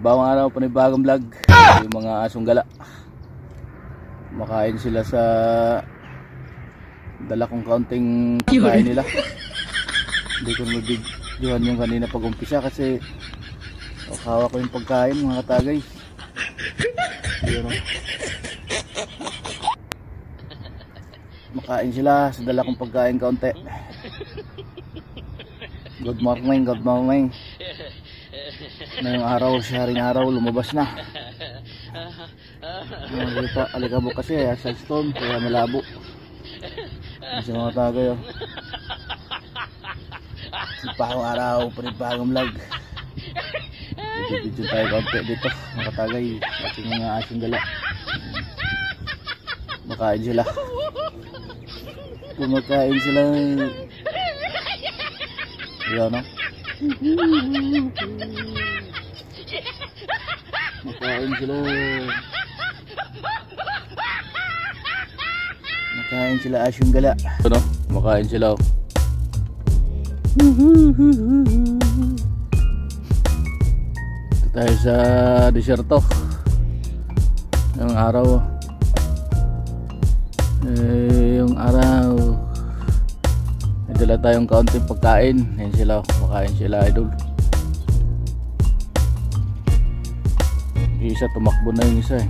Panibawang araw, panibagong vlog. Yung mga asong gala, makain sila sa dala kong kaunting pagkain nila. Hindi ko mabigyan yung kanina pag umpisa kasi kawa ko yung pagkain mga katagay. Yun, makain sila sa dala kong pagkain kaunti. Good morning, good morning. Ngayong araw, sharing araw, lumabas na. Alikabok kasi, asal storm, kaya malabo. Kasi mga tagay, oh. Sipahong araw, panibagong vlog. Video tayo kaunti dito, mga tagay. Ating mga asing gala. Makain sila. Kumakain sila. Yan, no? Makain sila. Makain sila asyong gala. Ano? Makain sila. Ito tayo sa desierto. Yung araw. Yung araw. May dala tayong kaunting pagkain. Yan sila. Makain sila, idol. Yung isa tumakbo na yung isa, eh.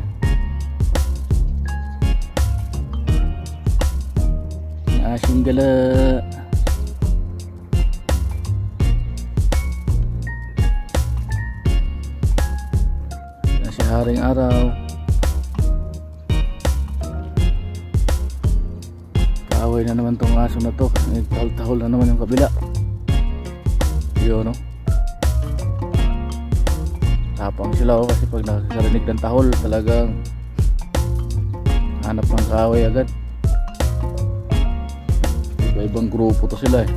Yung asyong gala. Yan si haring araw. Kaaway na naman tong aso na to. Tahol-tahol na naman yung kabila. Yun, no? Tapang sila, oh, kasi pag nakakarinig ng tahol talagang hanap ng kaaway agad. Iba-ibang grupo to sila, eh.